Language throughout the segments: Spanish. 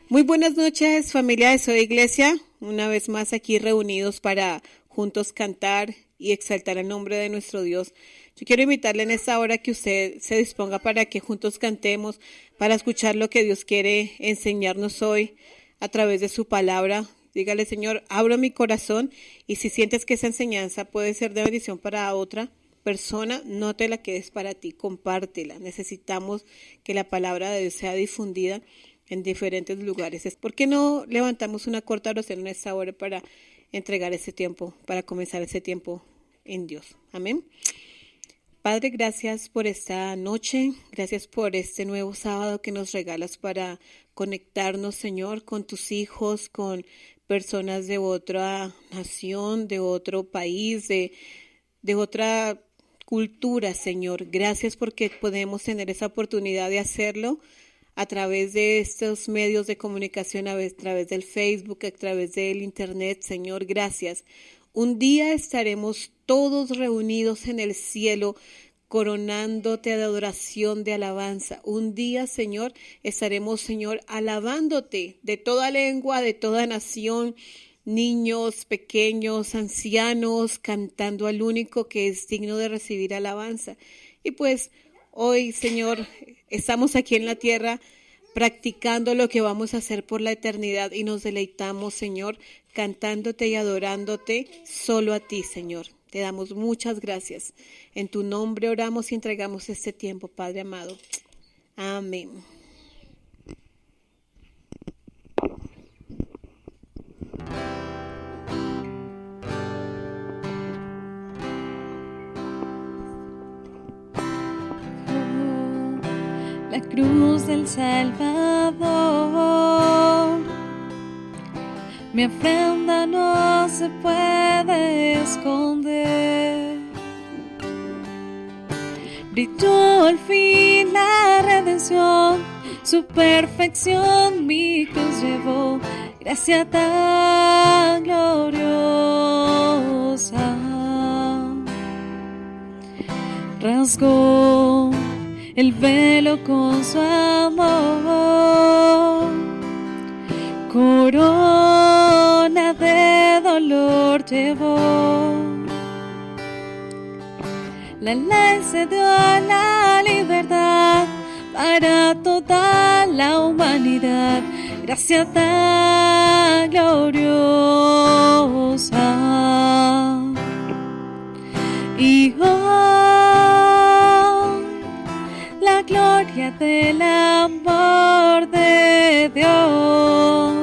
Muy buenas noches, familia de Soy Iglesia. Una vez más aquí reunidos para juntos cantar y exaltar el nombre de nuestro Dios. Yo quiero invitarle en esta hora que usted se disponga para que juntos cantemos, para escuchar lo que Dios quiere enseñarnos hoy a través de su palabra. Dígale, Señor, abro mi corazón, y si sientes que esa enseñanza puede ser de bendición para otra persona, no te la quedes para ti, compártela. Necesitamos que la palabra de Dios sea difundida en diferentes lugares. ¿Por qué no levantamos una corta oración en esta hora para entregar ese tiempo, para comenzar ese tiempo en Dios? Amén. Padre, gracias por esta noche, gracias por este nuevo sábado que nos regalas para conectarnos, Señor, con tus hijos, con personas de otra nación, de otro país, de otra cultura, Señor. Gracias porque podemos tener esa oportunidad de hacerlo a través de estos medios de comunicación, a través del Facebook, a través del Internet. Señor, gracias. Un día estaremos todos reunidos en el cielo, coronándote de adoración, de alabanza. Un día, Señor, estaremos, Señor, alabándote de toda lengua, de toda nación, niños, pequeños, ancianos, cantando al único que es digno de recibir alabanza. Y pues hoy, Señor, estamos aquí en la tierra practicando lo que vamos a hacer por la eternidad y nos deleitamos, Señor, cantándote y adorándote solo a ti, Señor. Te damos muchas gracias. En tu nombre oramos y entregamos este tiempo, Padre amado. Amén. La cruz del Salvador, mi ofrenda no se puede esconder. Brilló al fin la redención, su perfección mi cruz llevó, gracia tan gloriosa. Rasgó el velo con su amor, corona de dolor llevó. La ley se dio a la libertad para toda la humanidad, gracia tan gloriosa. Y la gloria del amor de Dios,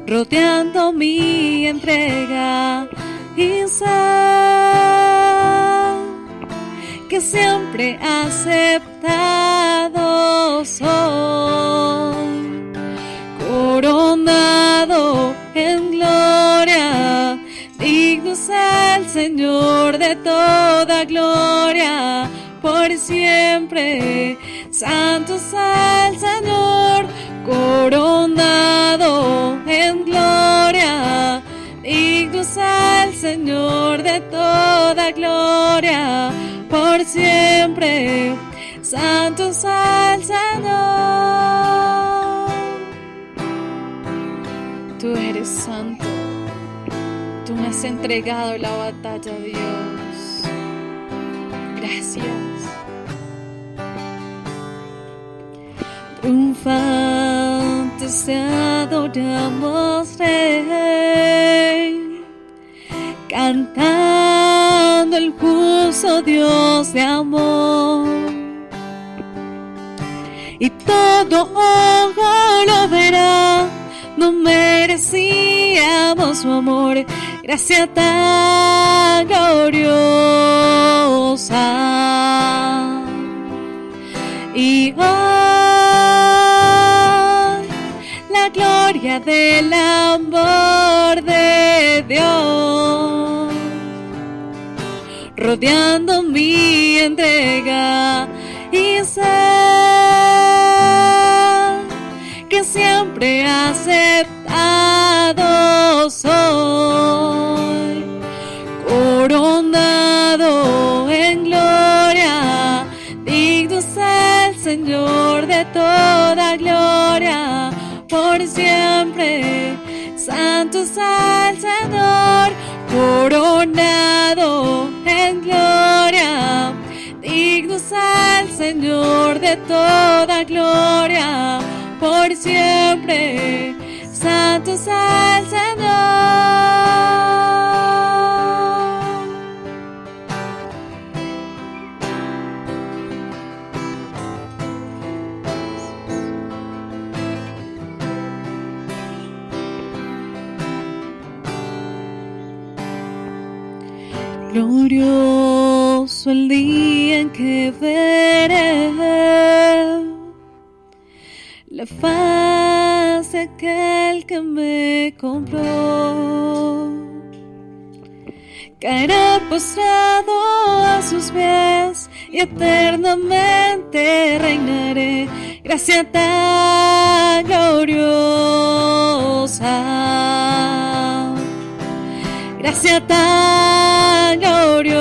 rodeando mi entrega y sé que siempre aceptado soy, coronado en gloria, digno es el Señor de toda gloria. Por siempre, santo es el Señor, coronado en gloria, digno es el Señor de toda gloria. Por siempre, santo es el Señor. Tú eres santo, tú me has entregado la batalla, Dios. Gracias. Triunfantes te adoramos, Rey, cantando el justo Dios de amor. Y todo ojo lo verá, no merecíamos su amor, gracia tan gloriosa. Y hoy la gloria del amor de Dios, rodeando mi entrega, y sé que siempre aceptado soy, coronado en gloria, digno es el Señor de toda gloria. por siempre. Santo es el Señor, coronado en gloria. Digno es el Señor de toda gloria, por siempre. Santo es el Señor. Glorioso el día en que veré la faz de aquel que me compró. Caeré postrado a sus pies y eternamente reinaré. Gracia tan gloriosa, gracia tan gloriosa.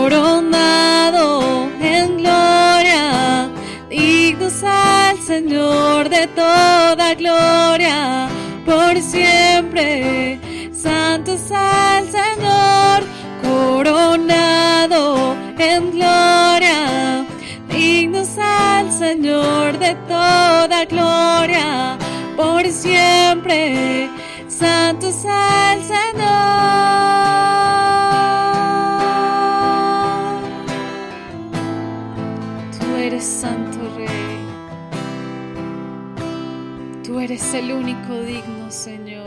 Coronado en gloria, digno es el Señor de toda gloria, por siempre. Santo es el Señor, coronado en gloria. Digno es el Señor de toda gloria, por siempre. Santo es el Señor. Tú eres Santo Rey. Tú eres el único digno, Señor.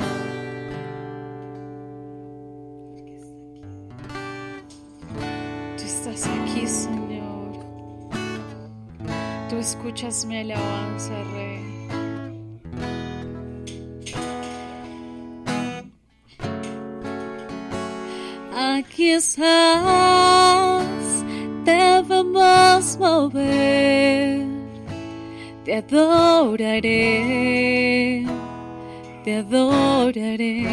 Estás aquí, Señor. Tú escuchas mi alabanza, Rey. Aquí estás, debemos mover. Te adoraré, te adoraré.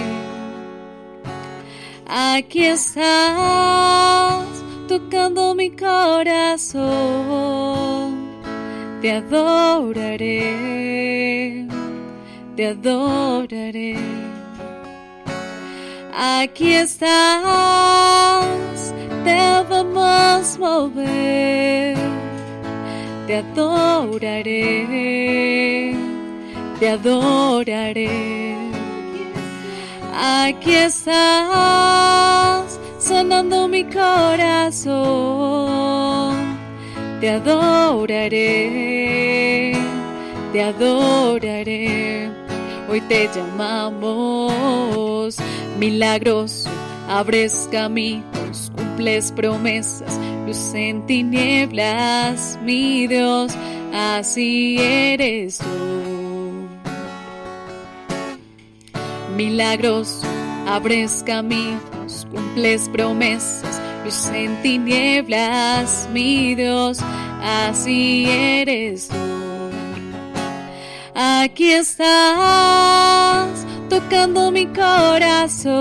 Aquí estás, tocando mi corazón. Te adoraré, te adoraré. Aquí estás, debemos mover. Te adoraré, te adoraré. Aquí estás, sonando mi corazón. Te adoraré, te adoraré. Hoy te llamamos milagroso, abres caminos, cumples promesas, luz en tinieblas, mi Dios, así eres tú. Milagroso, abres caminos, cumples promesas, luz en tinieblas, mi Dios, así eres tú. Aquí estás, tocando mi corazón.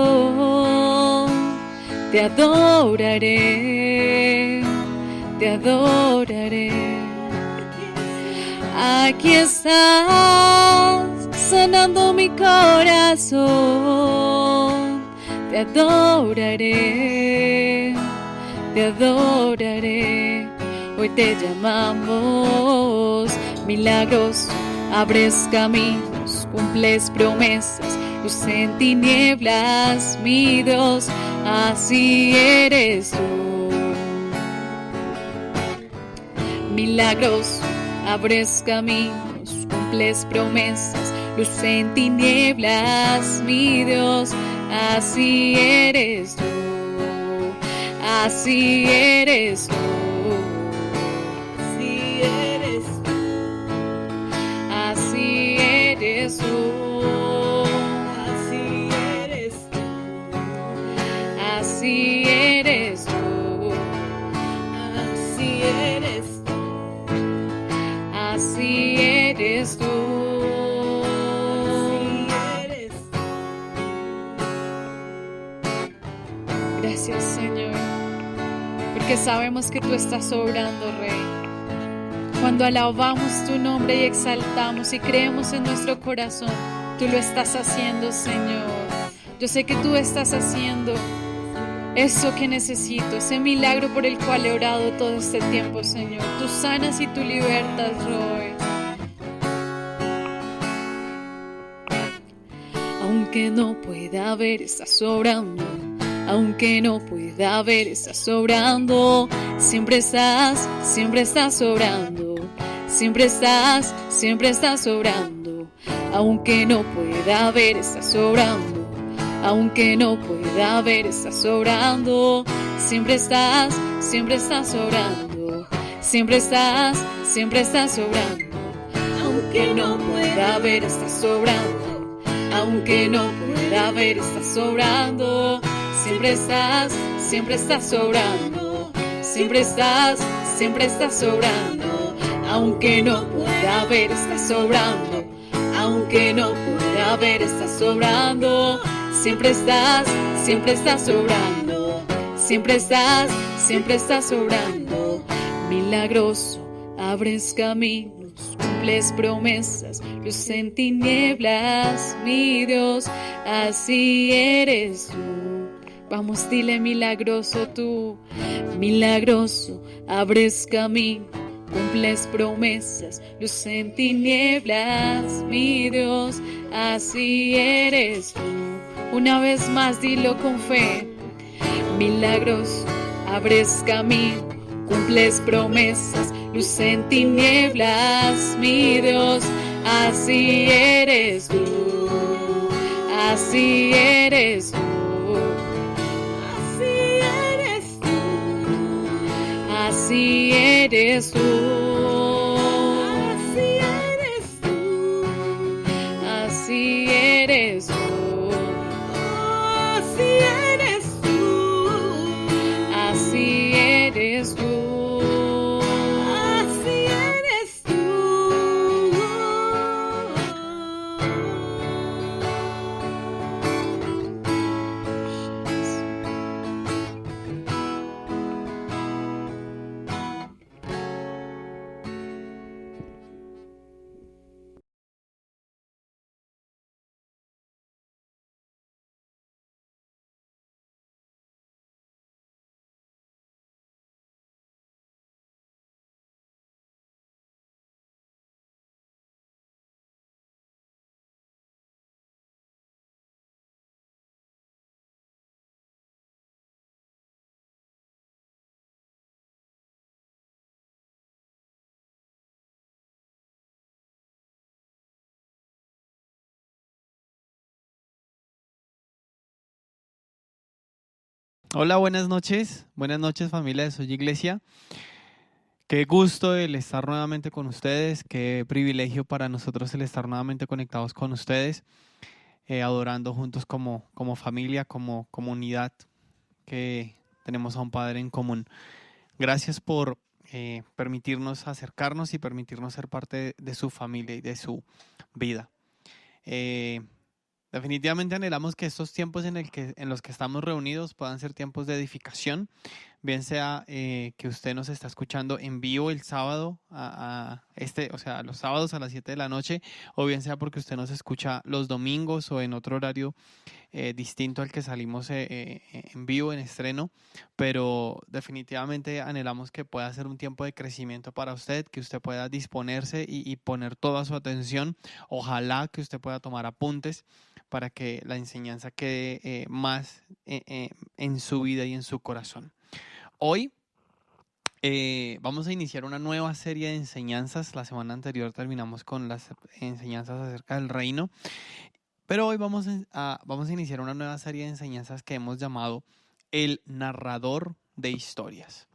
Te adoraré, te adoraré. Aquí estás, sanando mi corazón. Te adoraré, te adoraré. Hoy te llamamos milagroso, abres caminos, cumples promesas, luz en tinieblas, mi Dios, así eres tú. Milagroso, abres caminos, cumples promesas, luz en tinieblas, mi Dios, así eres tú, así eres tú. Así eres tú, así eres tú, así eres tú, así eres tú, así eres tú, así eres Gracias, Señor, porque sabemos que tú estás obrando, Rey. Cuando alabamos tu nombre y exaltamos y creemos en nuestro corazón, tú lo estás haciendo, Señor. Yo sé que tú estás haciendo eso que necesito, ese milagro por el cual he orado todo este tiempo, Señor. Tú sanas y tú libertas, Rey. Aunque no pueda ver, estás obrando. Aunque no pueda ver, estás obrando. Siempre estás obrando. Siempre estás obrando. Aunque no pueda ver, estás obrando. Aunque no pueda ver, estás obrando. Siempre estás obrando. Siempre estás obrando. Aunque no pueda ver, estás obrando. Aunque no pueda ver, estás obrando. Siempre estás obrando. Siempre estás obrando. Aunque no pueda ver, estás obrando. Aunque no pueda ver, estás obrando. Siempre estás obrando. Siempre estás obrando. Milagroso, abres caminos, cumples promesas, luz en tinieblas, mi Dios, así eres tú. Vamos, dile milagroso tú, milagroso, abres camino, cumples promesas, luz en tinieblas, mi Dios, así eres tú. Una vez más, dilo con fe, milagroso, abres camino, cumples promesas, luz en tinieblas, mi Dios, así eres tú, así eres tú, así eres tú, así eres tú, así eres tú, así eres tú, así eres tú. Hola, buenas noches familia de Soy Iglesia. Qué gusto el estar nuevamente con ustedes, qué privilegio para nosotros el estar nuevamente conectados con ustedes, adorando juntos como familia, como comunidad, que tenemos a un Padre en común. Gracias por permitirnos acercarnos y permitirnos ser parte de su familia y de su vida. Definitivamente anhelamos que estos tiempos en los que estamos reunidos puedan ser tiempos de edificación, bien sea que usted nos está escuchando en vivo el sábado, los sábados a las 7 de la noche, o bien sea porque usted nos escucha los domingos o en otro horario distinto al que salimos en vivo, en estreno, pero definitivamente anhelamos que pueda ser un tiempo de crecimiento para usted, que usted pueda disponerse y poner toda su atención. Ojalá que usted pueda tomar apuntes para que la enseñanza quede más en su vida y en su corazón. Hoy vamos a iniciar una nueva serie de enseñanzas. La semana anterior terminamos con las enseñanzas acerca del reino, pero hoy vamos a iniciar una nueva serie de enseñanzas que hemos llamado El Narrador de Historias.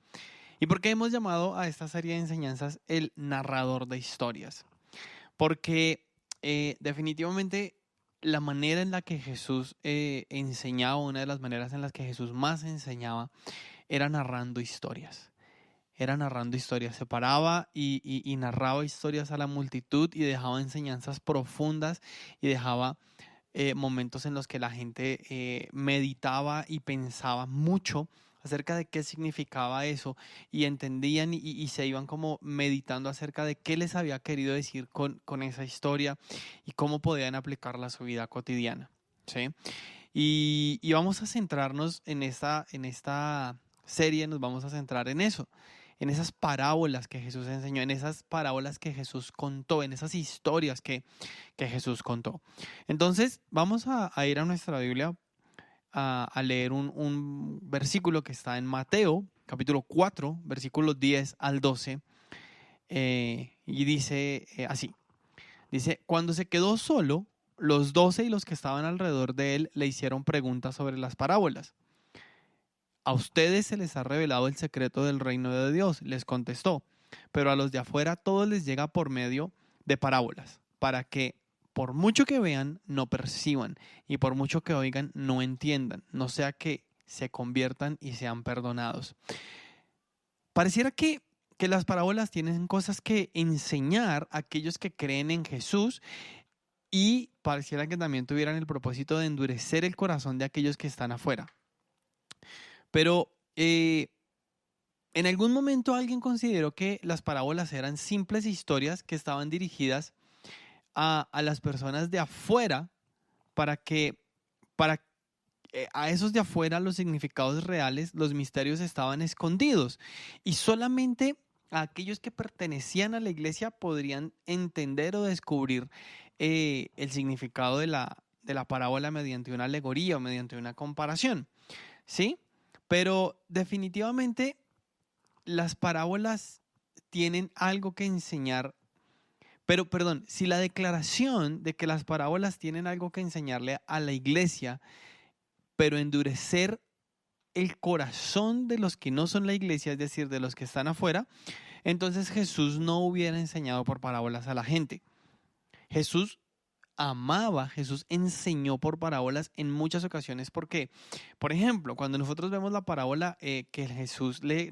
¿Y por qué hemos llamado a esta serie de enseñanzas El Narrador de Historias? Porque definitivamente la manera en la que Jesús enseñaba, una de las maneras en las que Jesús más enseñaba, era narrando historias. Se paraba y narraba historias a la multitud y dejaba enseñanzas profundas y dejaba momentos en los que la gente meditaba y pensaba mucho acerca de qué significaba eso y entendían y se iban como meditando acerca de qué les había querido decir con esa historia y cómo podían aplicarla a su vida cotidiana, ¿sí? Y vamos a centrarnos en esta serie, nos vamos a centrar en eso, en esas parábolas que Jesús enseñó, en esas parábolas que Jesús contó, en esas historias que Jesús contó. Entonces, vamos a ir a nuestra Biblia a leer un versículo que está en Mateo, capítulo 4, versículos 10 al 12, y dice así, dice, cuando se quedó solo, los 12 y los que estaban alrededor de él le hicieron preguntas sobre las parábolas. A ustedes se les ha revelado el secreto del reino de Dios, les contestó, pero a los de afuera todo les llega por medio de parábolas, para que por mucho que vean, no perciban, y por mucho que oigan, no entiendan, no sea que se conviertan y sean perdonados. Pareciera que las parábolas tienen cosas que enseñar a aquellos que creen en Jesús y pareciera que también tuvieran el propósito de endurecer el corazón de aquellos que están afuera. Pero en algún momento alguien consideró que las parábolas eran simples historias que estaban dirigidas a las personas de afuera para a esos de afuera los significados reales, los misterios estaban escondidos y solamente a aquellos que pertenecían a la iglesia podrían entender o descubrir el significado de la parábola mediante una alegoría o mediante una comparación, ¿sí? Pero definitivamente las parábolas tienen algo que enseñar. Pero, perdón, si la declaración de que las parábolas tienen algo que enseñarle a la iglesia, pero endurecer el corazón de los que no son la iglesia, es decir, de los que están afuera, entonces Jesús no hubiera enseñado por parábolas a la gente. Jesús amaba, Jesús enseñó por parábolas en muchas ocasiones porque, por ejemplo, cuando nosotros vemos la parábola que Jesús le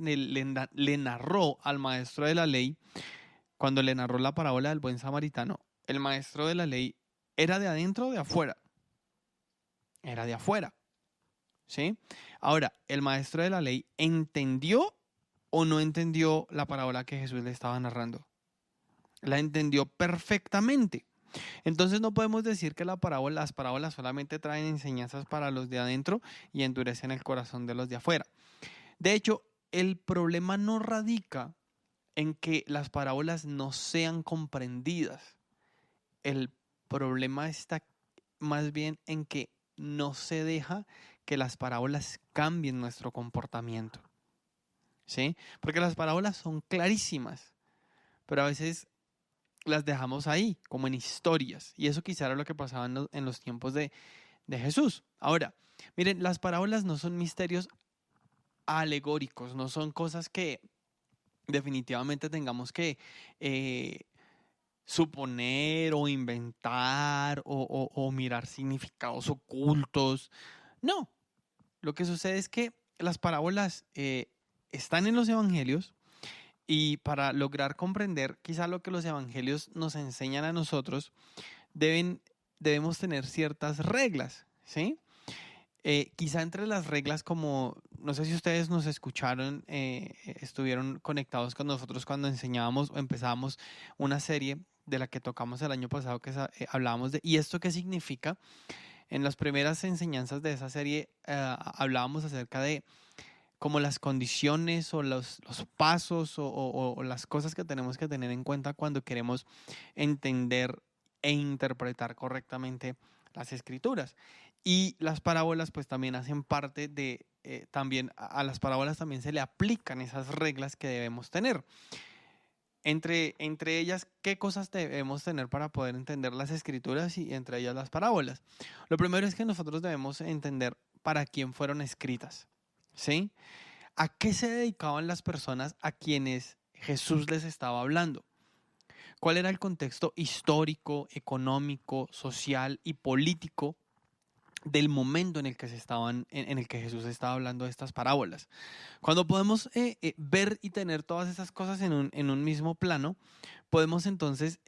narró al maestro de la ley, cuando le narró la parábola del buen samaritano, el maestro de la ley era de adentro o de afuera. Era de afuera, ¿sí? Ahora, ¿el maestro de la ley entendió o no entendió la parábola que Jesús le estaba narrando? La entendió perfectamente. Entonces no podemos decir que las parábolas solamente traen enseñanzas para los de adentro y endurecen el corazón de los de afuera. De hecho, el problema no radica en que las parábolas no sean comprendidas. El problema está más bien en que no se deja que las parábolas cambien nuestro comportamiento, ¿sí? Porque las parábolas son clarísimas, pero a veces las dejamos ahí, como en historias. Y eso quizá era lo que pasaba en los tiempos de Jesús. Ahora, miren, las parábolas no son misterios alegóricos, no son cosas que definitivamente tengamos que suponer o inventar o mirar significados ocultos. No, lo que sucede es que las parábolas están en los evangelios y para lograr comprender quizá lo que los evangelios nos enseñan a nosotros, debemos tener ciertas reglas, ¿sí? Quizá entre las reglas como, no sé si ustedes nos escucharon, estuvieron conectados con nosotros cuando enseñábamos o empezábamos una serie de la que tocamos el año pasado que hablábamos de, ¿y esto qué significa? En las primeras enseñanzas de esa serie hablábamos acerca de como las condiciones o los pasos o las cosas que tenemos que tener en cuenta cuando queremos entender e interpretar correctamente las escrituras. Y las parábolas pues también hacen parte de, también a las parábolas también se le aplican esas reglas que debemos tener. Entre ellas, ¿qué cosas debemos tener para poder entender las escrituras y entre ellas las parábolas? Lo primero es que nosotros debemos entender para quién fueron escritas, ¿sí? ¿A qué se dedicaban las personas a quienes Jesús les estaba hablando? ¿Cuál era el contexto histórico, económico, social y político del momento en el que en el que Jesús estaba hablando de estas parábolas? Cuando podemos ver y tener todas esas cosas en un mismo plano, podemos entonces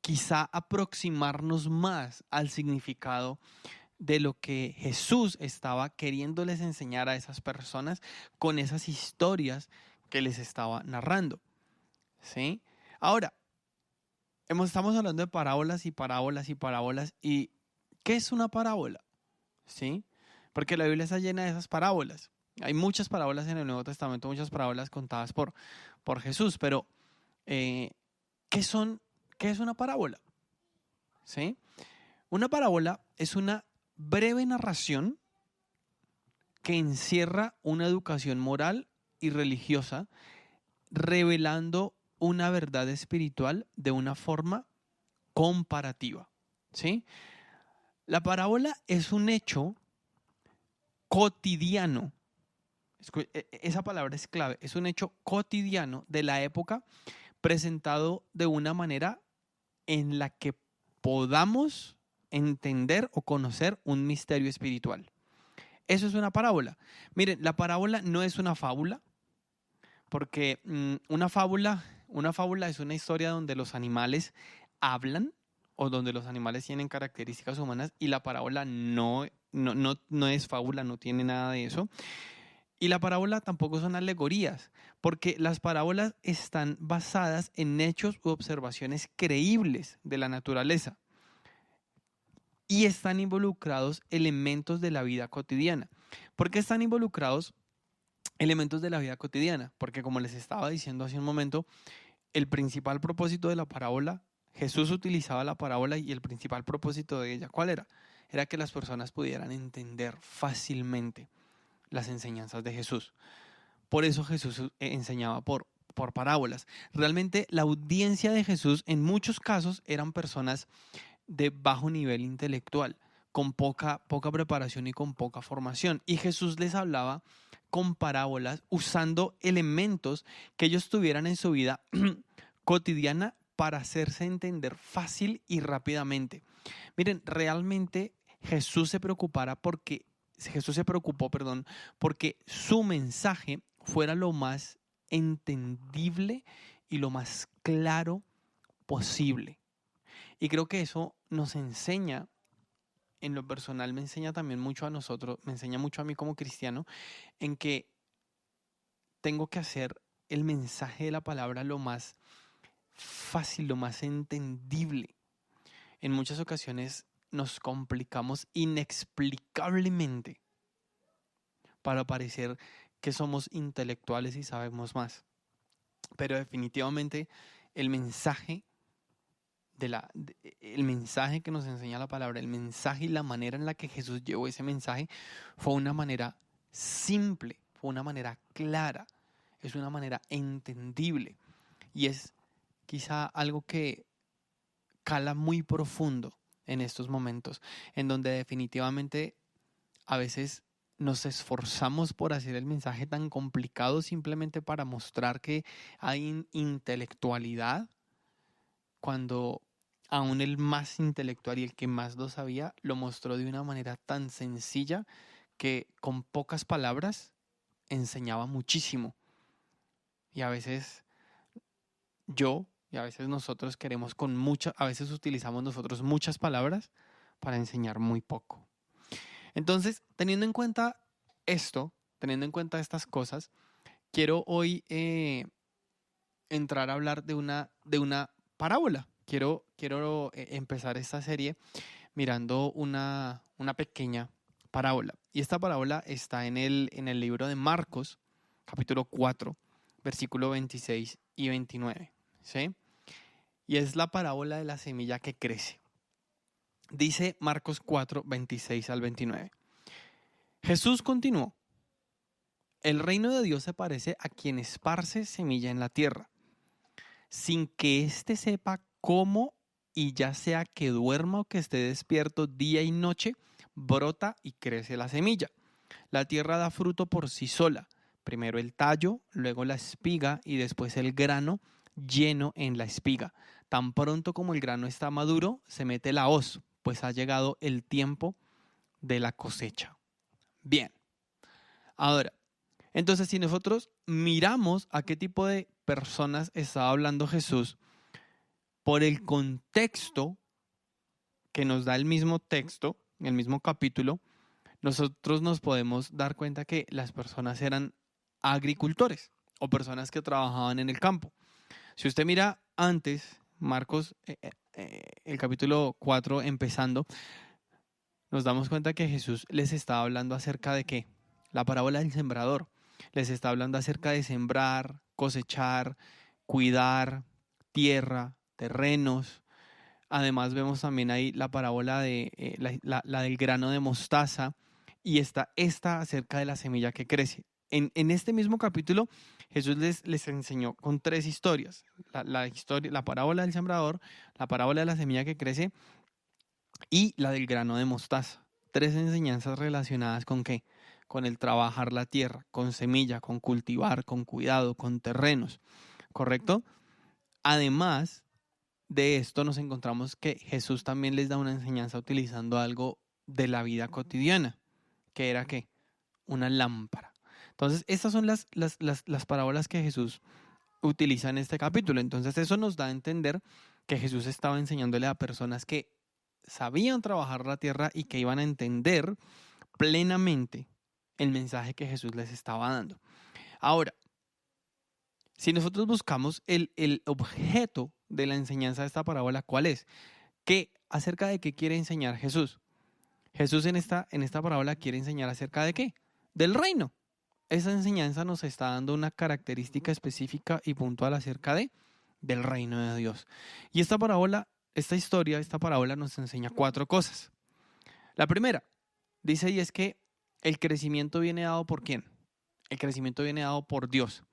quizá aproximarnos más al significado de lo que Jesús estaba queriéndoles enseñar a esas personas con esas historias que les estaba narrando. ¿Sí? Ahora, estamos hablando de parábolas y parábolas y parábolas. ¿Y qué es una parábola? ¿Sí? Porque la Biblia está llena de esas parábolas. Hay muchas parábolas en el Nuevo Testamento, muchas parábolas contadas por Jesús, pero ¿qué es una parábola? ¿Sí? Una parábola es una breve narración que encierra una educación moral y religiosa, revelando una verdad espiritual de una forma comparativa. ¿Sí? La parábola es un hecho cotidiano. Esa palabra es clave. Es un hecho cotidiano de la época presentado de una manera en la que podamos entender o conocer un misterio espiritual. Eso es una parábola. Miren, la parábola no es una fábula, porque una fábula es una historia donde los animales hablan o donde los animales tienen características humanas, y la parábola no es fábula, no tiene nada de eso. Y la parábola tampoco son alegorías, porque las parábolas están basadas en hechos u observaciones creíbles de la naturaleza y están involucrados elementos de la vida cotidiana. ¿Por qué están involucrados elementos de la vida cotidiana? Porque, como les estaba diciendo hace un momento, el principal propósito de la parábola, Jesús utilizaba la parábola y el principal propósito de ella, ¿cuál era? Era que las personas pudieran entender fácilmente las enseñanzas de Jesús. Por eso Jesús enseñaba por parábolas. Realmente la audiencia de Jesús en muchos casos eran personas de bajo nivel intelectual, con poca preparación y con poca formación. Y Jesús les hablaba con parábolas, usando elementos que ellos tuvieran en su vida cotidiana para hacerse entender fácil y rápidamente. Miren, realmente Jesús se preocupó porque su mensaje fuera lo más entendible y lo más claro posible. Y creo que eso nos enseña, en lo personal me enseña también mucho a nosotros, me enseña mucho a mí como cristiano, en que tengo que hacer el mensaje de la palabra lo más fácil, lo más entendible. En muchas ocasiones nos complicamos inexplicablemente para parecer que somos intelectuales y sabemos más. Pero definitivamente el mensaje que nos enseña la palabra, el mensaje y la manera en la que Jesús llevó ese mensaje fue una manera simple, fue una manera clara, es una manera entendible, y es quizá algo que cala muy profundo en estos momentos, en donde definitivamente a veces nos esforzamos por hacer el mensaje tan complicado simplemente para mostrar que hay intelectualidad, cuando aún el más intelectual y el que más lo sabía lo mostró de una manera tan sencilla que con pocas palabras enseñaba muchísimo. Y a veces a veces nosotros queremos a veces utilizamos nosotros muchas palabras para enseñar muy poco. Entonces, teniendo en cuenta estas cosas, quiero hoy entrar a hablar de una parábola. Quiero empezar esta serie mirando una pequeña parábola. Y esta parábola está en el libro de Marcos, capítulo 4, versículo 26 y 29. ¿Sí? Y es la parábola de la semilla que crece. Dice Marcos 4, 26 al 29. Jesús continuó: el reino de Dios se parece a quien esparce semilla en la tierra, sin que éste sepa cómo, y ya sea que duerma o que esté despierto día y noche, brota y crece la semilla. La tierra da fruto por sí sola, primero el tallo, luego la espiga y después el grano lleno en la espiga. Tan pronto como el grano está maduro, se mete la hoz, pues ha llegado el tiempo de la cosecha. Bien, ahora, entonces si nosotros miramos a qué tipo de personas estaba hablando Jesús, por el contexto que nos da el mismo texto, el mismo capítulo, nosotros nos podemos dar cuenta que las personas eran agricultores o personas que trabajaban en el campo. Si usted mira antes, Marcos, el capítulo 4 empezando, nos damos cuenta que Jesús les estaba hablando acerca de ¿qué? La parábola del sembrador. Les está hablando acerca de sembrar, cosechar, cuidar tierra, terrenos. Además vemos también ahí la parábola de la del grano de mostaza y esta acerca de la semilla que crece. En este mismo capítulo Jesús les enseñó con 3 historias. La parábola del sembrador, la parábola de la semilla que crece y la del grano de mostaza. 3 enseñanzas relacionadas con ¿qué? Con el trabajar la tierra, con semilla, con cultivar, con cuidado, con terrenos. ¿Correcto? Además de esto nos encontramos que Jesús también les da una enseñanza utilizando algo de la vida cotidiana, que era ¿qué? Una lámpara. Entonces, estas son las parábolas que Jesús utiliza en este capítulo. Entonces, eso nos da a entender que Jesús estaba enseñándole a personas que sabían trabajar la tierra y que iban a entender plenamente el mensaje que Jesús les estaba dando. Ahora, si nosotros buscamos el objeto de la enseñanza de esta parábola, ¿cuál es? ¿Acerca de qué quiere enseñar Jesús? Jesús en esta parábola quiere enseñar acerca de ¿qué? Del reino. Esa enseñanza nos está dando una característica específica y puntual acerca del reino de Dios. Y esta parábola nos enseña 4 cosas. La primera, dice, y es que el crecimiento viene dado ¿por quién? El crecimiento viene dado por Dios.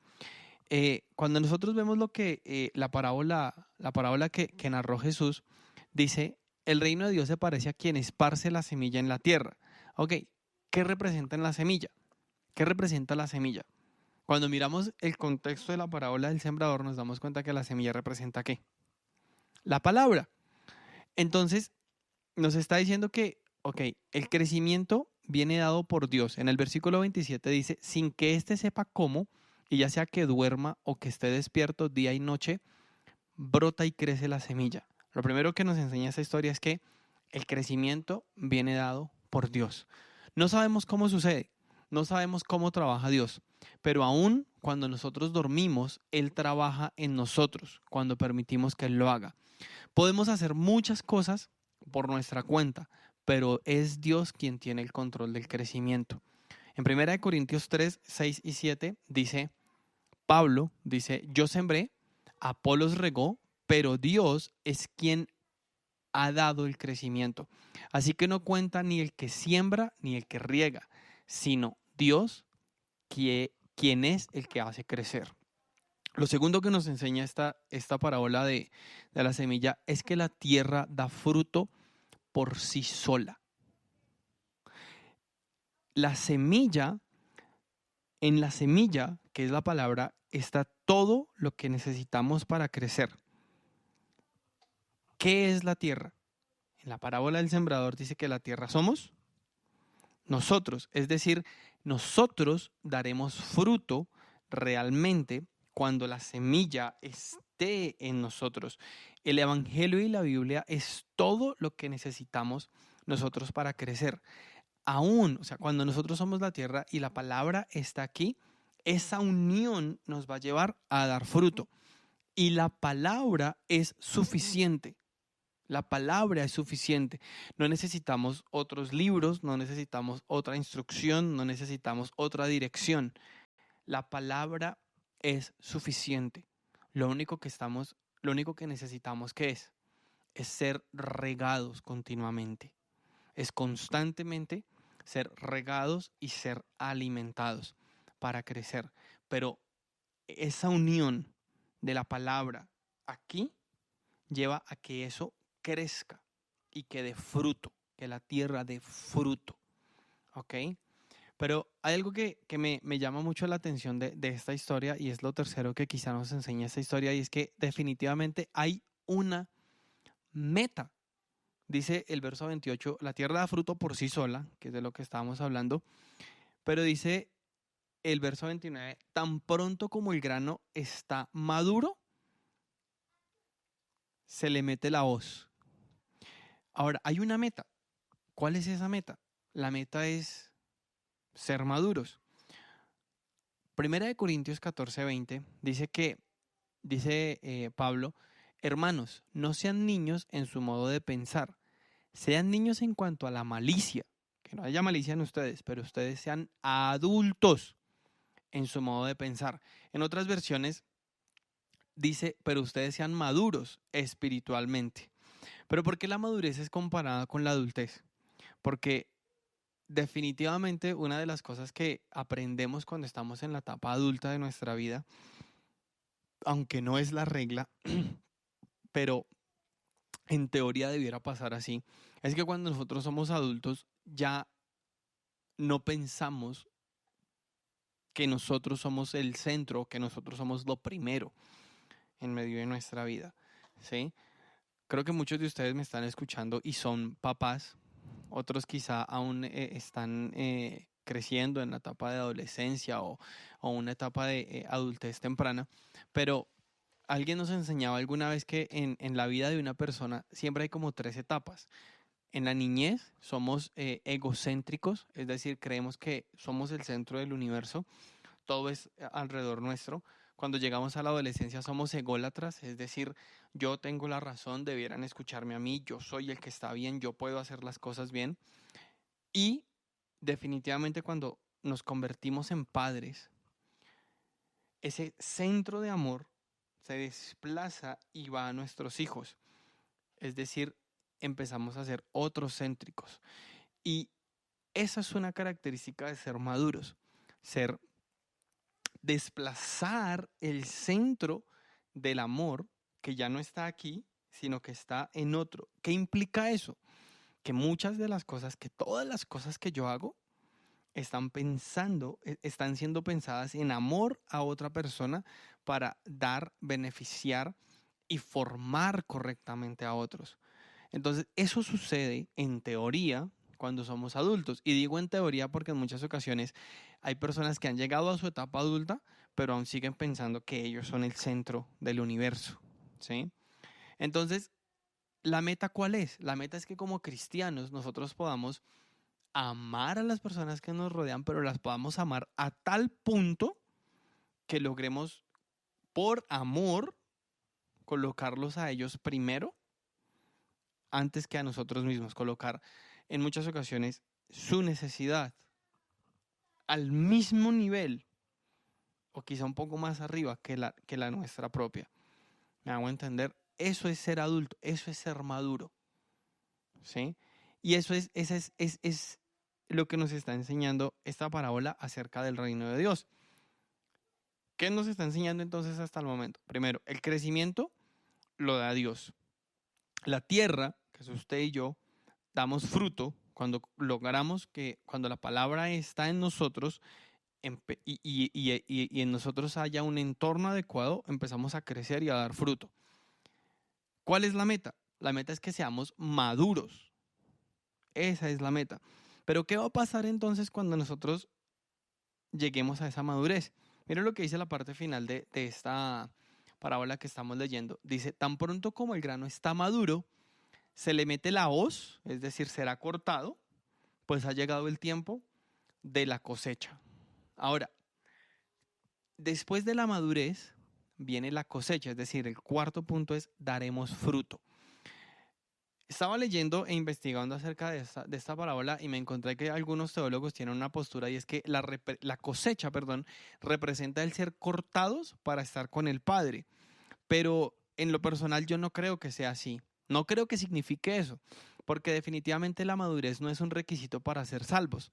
Cuando nosotros vemos lo que la parábola que narró Jesús, dice, el reino de Dios se parece a quien esparce la semilla en la tierra. Ok, ¿qué representa en la semilla? ¿Qué representa la semilla? Cuando miramos el contexto de la parábola del sembrador, nos damos cuenta que la semilla representa ¿qué? La palabra. Entonces, nos está diciendo que, ok, el crecimiento viene dado por Dios. En el versículo 27 dice, sin que éste sepa cómo, y ya sea que duerma o que esté despierto día y noche, brota y crece la semilla. Lo primero que nos enseña esta historia es que el crecimiento viene dado por Dios. No sabemos cómo sucede, no sabemos cómo trabaja Dios, pero aún cuando nosotros dormimos, Él trabaja en nosotros, cuando permitimos que Él lo haga. Podemos hacer muchas cosas por nuestra cuenta, pero es Dios quien tiene el control del crecimiento. En 1 Corintios 3, 6 y 7 Pablo dice, yo sembré, Apolos regó, pero Dios es quien ha dado el crecimiento. Así que no cuenta ni el que siembra ni el que riega, sino Dios quien es el que hace crecer. Lo segundo que nos enseña esta parábola de la semilla es que la tierra da fruto por sí sola. En la semilla, que es la palabra, está todo lo que necesitamos para crecer. ¿Qué es la tierra? En la parábola del sembrador dice que la tierra somos nosotros, es decir, nosotros daremos fruto realmente cuando la semilla esté en nosotros. El Evangelio y la Biblia es todo lo que necesitamos nosotros para crecer. Aún, o sea, cuando nosotros somos la tierra y la palabra está aquí, esa unión nos va a llevar a dar fruto. Y la palabra es suficiente. La palabra es suficiente. No necesitamos otros libros, no necesitamos otra instrucción, no necesitamos otra dirección. La palabra es suficiente. Lo único que necesitamos, ¿qué es? Es ser regados continuamente. Es constantemente ser regados y ser alimentados para crecer. Pero esa unión de la palabra aquí lleva a que eso crezca y que dé fruto, que la tierra dé fruto. ¿Ok? Pero hay algo que me llama mucho la atención de esta historia, y es lo tercero que quizá nos enseña esta historia, y es que definitivamente hay una meta. Dice el verso 28, la tierra da fruto por sí sola, que es de lo que estábamos hablando, pero dice el verso 29, tan pronto como el grano está maduro, se le mete la hoz. Ahora, hay una meta. ¿Cuál es esa meta? La meta es ser maduros. Primera de Corintios 14:20 dice Pablo, hermanos, no sean niños en su modo de pensar, sean niños en cuanto a la malicia, que no haya malicia en ustedes, pero ustedes sean adultos en su modo de pensar. En otras versiones dice, pero ustedes sean maduros espiritualmente. ¿Pero por qué la madurez es comparada con la adultez? Porque definitivamente una de las cosas que aprendemos cuando estamos en la etapa adulta de nuestra vida, aunque no es la regla, pero en teoría debiera pasar así, es que cuando nosotros somos adultos ya no pensamos que nosotros somos el centro, que nosotros somos lo primero en medio de nuestra vida, ¿sí? Creo que muchos de ustedes me están escuchando y son papás, otros quizá aún están creciendo en la etapa de adolescencia o una etapa de adultez temprana, pero alguien nos enseñaba alguna vez que en la vida de una persona siempre hay como 3 etapas. En la niñez somos egocéntricos, es decir, creemos que somos el centro del universo, todo es alrededor nuestro. Cuando llegamos a la adolescencia somos ególatras, es decir, yo tengo la razón, debieran escucharme a mí, yo soy el que está bien, yo puedo hacer las cosas bien. Y definitivamente cuando nos convertimos en padres, ese centro de amor se desplaza y va a nuestros hijos. Es decir, empezamos a ser otros-céntricos. Y esa es una característica de ser maduros, desplazar el centro del amor que ya no está aquí, sino que está en otro. ¿Qué implica eso? Que muchas de las cosas, que todas las cosas que yo hago están siendo pensadas en amor a otra persona para dar, beneficiar y formar correctamente a otros. Entonces, eso sucede en teoría cuando somos adultos. Y digo en teoría porque en muchas ocasiones hay personas que han llegado a su etapa adulta, pero aún siguen pensando que ellos son el centro del universo, ¿sí? Entonces, ¿la meta cuál es? La meta es que como cristianos nosotros podamos amar a las personas que nos rodean, pero las podamos amar a tal punto que logremos, por amor, colocarlos a ellos primero antes que a nosotros mismos, colocar en muchas ocasiones su necesidad al mismo nivel o quizá un poco más arriba que la nuestra propia. ¿Me hago entender? Eso es ser adulto, eso es ser maduro, ¿sí? Y eso es lo que nos está enseñando esta parábola acerca del reino de Dios. ¿Qué nos está enseñando entonces hasta el momento? Primero, el crecimiento lo da Dios. La tierra, que es usted y yo, damos fruto cuando logramos que cuando la palabra está en nosotros y en nosotros haya un entorno adecuado, empezamos a crecer y a dar fruto. ¿Cuál es la meta? La meta es que seamos maduros. Esa es la meta. Pero ¿qué va a pasar entonces cuando nosotros lleguemos a esa madurez? Miren lo que dice la parte final de esta parábola que estamos leyendo. Dice, tan pronto como el grano está maduro, se le mete la hoz, es decir, será cortado, pues ha llegado el tiempo de la cosecha. Ahora, después de la madurez viene la cosecha, es decir, el cuarto punto es daremos fruto. Estaba leyendo e investigando acerca de esta parábola y me encontré que algunos teólogos tienen una postura y es que la cosecha, representa el ser cortados para estar con el Padre. Pero en lo personal yo no creo que sea así. No creo que signifique eso, porque definitivamente la madurez no es un requisito para ser salvos.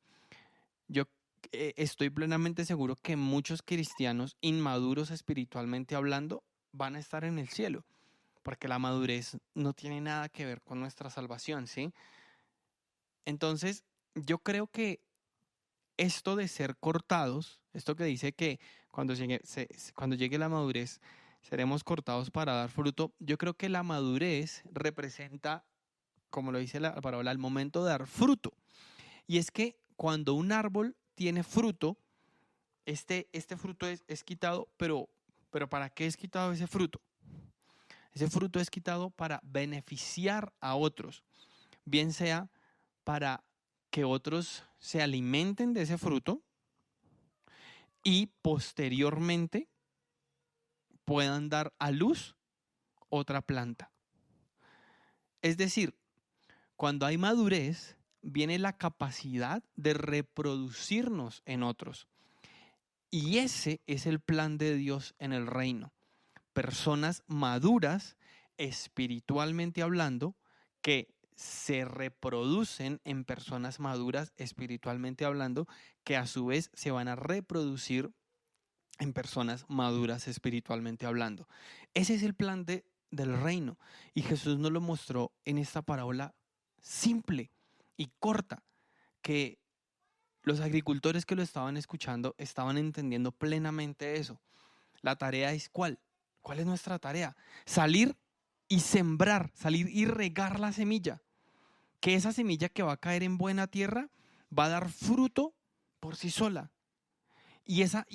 Yo estoy plenamente seguro que muchos cristianos inmaduros espiritualmente hablando van a estar en el cielo, porque la madurez no tiene nada que ver con nuestra salvación, ¿sí? Entonces, yo creo que esto de ser cortados, esto que dice que cuando llegue la madurez seremos cortados para dar fruto, yo creo que la madurez representa, como lo dice la parábola, el momento de dar fruto. Y es que cuando un árbol tiene fruto, este fruto es quitado, pero ¿para qué es quitado ese fruto? Ese fruto es quitado para beneficiar a otros, bien sea para que otros se alimenten de ese fruto y posteriormente puedan dar a luz otra planta. Es decir, cuando hay madurez, viene la capacidad de reproducirnos en otros. Y ese es el plan de Dios en el reino. Personas maduras, espiritualmente hablando, que se reproducen en personas maduras, espiritualmente hablando, que a su vez se van a reproducir en personas maduras, espiritualmente hablando. Ese es el plan del reino. Y Jesús nos lo mostró en esta parábola simple y corta, que los agricultores que lo estaban escuchando estaban entendiendo plenamente eso. La tarea es ¿cuál? ¿Cuál es nuestra tarea? Salir y sembrar, salir y regar la semilla. Que esa semilla que va a caer en buena tierra va a dar fruto por sí sola. Y esa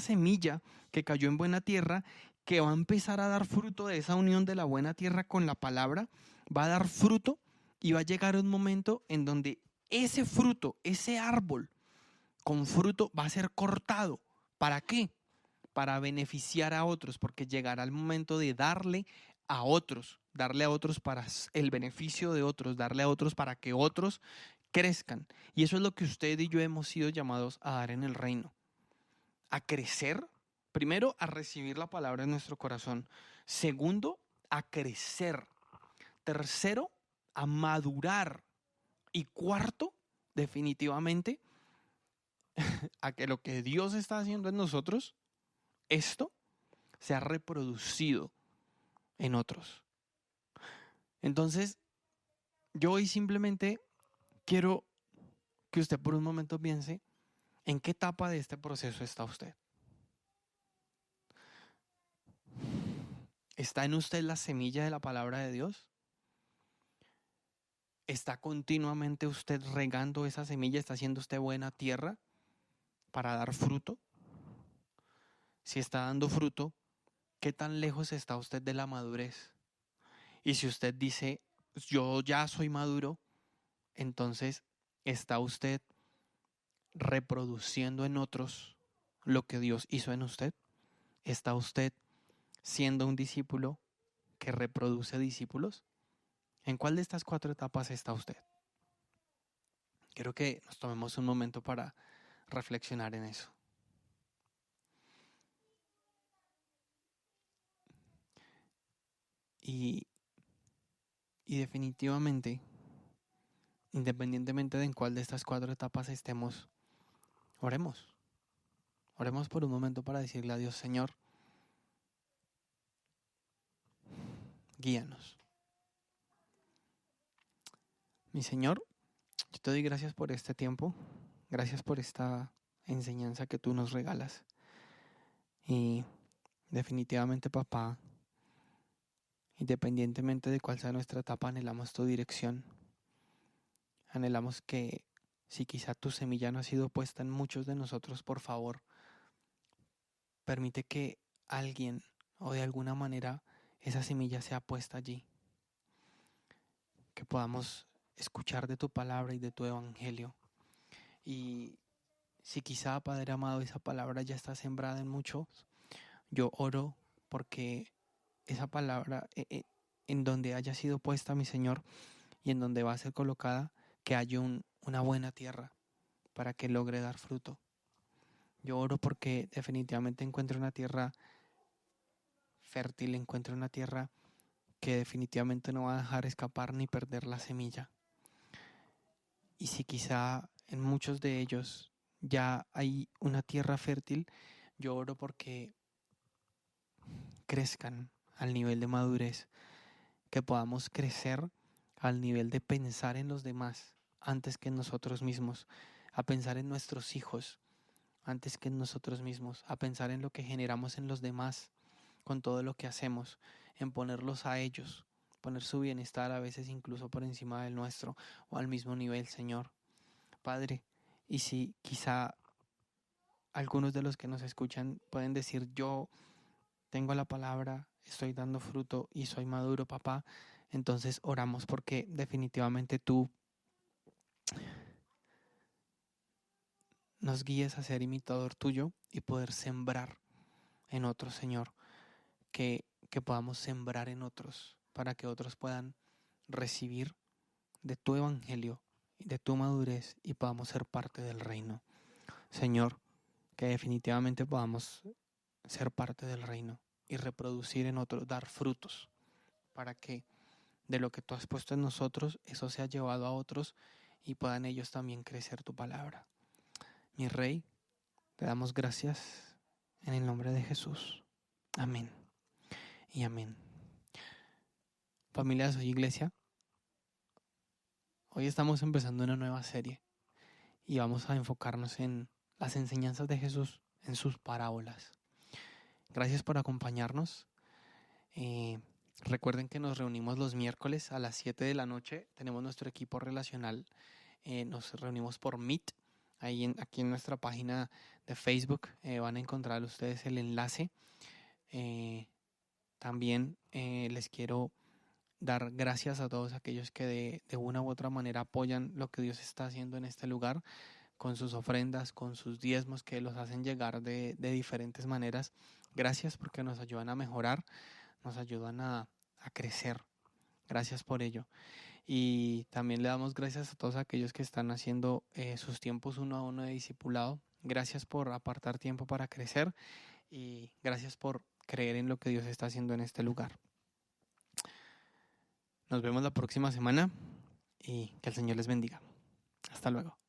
semilla que cayó en buena tierra, que va a empezar a dar fruto de esa unión de la buena tierra con la palabra, va a dar fruto y va a llegar un momento en donde ese fruto, ese árbol con fruto va a ser cortado. ¿Para qué? Para beneficiar a otros, porque llegará el momento de darle a otros para el beneficio de otros, darle a otros para que otros crezcan. Y eso es lo que usted y yo hemos sido llamados a dar en el reino. A crecer, primero a recibir la palabra en nuestro corazón. Segundo, a crecer. Tercero, a madurar. Y cuarto, definitivamente, a que lo que Dios está haciendo en nosotros, esto se ha reproducido en otros. Entonces, yo hoy simplemente quiero que usted por un momento piense en qué etapa de este proceso está usted. ¿Está en usted la semilla de la palabra de Dios? ¿Está continuamente usted regando esa semilla? ¿Está haciendo usted buena tierra para dar fruto? Si está dando fruto, ¿qué tan lejos está usted de la madurez? Y si usted dice, yo ya soy maduro, entonces está usted reproduciendo en otros lo que Dios hizo en usted. ¿Está usted siendo un discípulo que reproduce discípulos? ¿En cuál de estas 4 etapas está usted? Quiero que nos tomemos un momento para reflexionar en eso. Y definitivamente, independientemente de en cuál de estas 4 etapas estemos, oremos. Oremos por un momento para decirle a Dios, Señor, guíanos. Mi Señor, yo te doy gracias por este tiempo, gracias por esta enseñanza que tú nos regalas. Y definitivamente, papá, independientemente de cuál sea nuestra etapa, anhelamos tu dirección. Anhelamos que si quizá tu semilla no ha sido puesta en muchos de nosotros, por favor, permite que alguien o de alguna manera esa semilla sea puesta allí. Que podamos escuchar de tu palabra y de tu evangelio. Y si quizá, Padre amado, esa palabra ya está sembrada en muchos, yo oro porque esa palabra en donde haya sido puesta, mi Señor, y en donde va a ser colocada, que haya una buena tierra para que logre dar fruto. Yo oro porque definitivamente encuentre una tierra fértil, encuentre una tierra que definitivamente no va a dejar escapar ni perder la semilla. Y si quizá en muchos de ellos ya hay una tierra fértil, yo oro porque crezcan al nivel de madurez, que podamos crecer al nivel de pensar en los demás antes que en nosotros mismos, a pensar en nuestros hijos antes que en nosotros mismos, a pensar en lo que generamos en los demás con todo lo que hacemos, en ponerlos a ellos, poner su bienestar a veces incluso por encima del nuestro o al mismo nivel, Señor. Padre, y si quizá algunos de los que nos escuchan pueden decir, yo tengo la palabra, estoy dando fruto y soy maduro, papá. Entonces oramos porque definitivamente tú nos guíes a ser imitador tuyo y poder sembrar en otros, Señor. Que podamos sembrar en otros para que otros puedan recibir de tu evangelio y de tu madurez y podamos ser parte del reino. Señor, que definitivamente podamos ser parte del reino y reproducir en otros, dar frutos para que de lo que tú has puesto en nosotros, eso sea llevado a otros y puedan ellos también crecer tu palabra. Mi Rey, te damos gracias en el nombre de Jesús. Amén y amén. Familia de Soy Iglesia, hoy estamos empezando una nueva serie y vamos a enfocarnos en las enseñanzas de Jesús, en sus parábolas. Gracias por acompañarnos. Recuerden que nos reunimos los miércoles a las 7 de la noche. Tenemos nuestro equipo relacional. Nos reunimos por Meet. Aquí en nuestra página de Facebook van a encontrar ustedes el enlace. También les quiero dar gracias a todos aquellos que de una u otra manera apoyan lo que Dios está haciendo en este lugar, con sus ofrendas, con sus diezmos que los hacen llegar de diferentes maneras. Gracias porque nos ayudan a mejorar, nos ayudan a crecer. Gracias por ello. Y también le damos gracias a todos aquellos que están haciendo sus tiempos uno a uno de discipulado. Gracias por apartar tiempo para crecer y gracias por creer en lo que Dios está haciendo en este lugar. Nos vemos la próxima semana y que el Señor les bendiga. Hasta luego.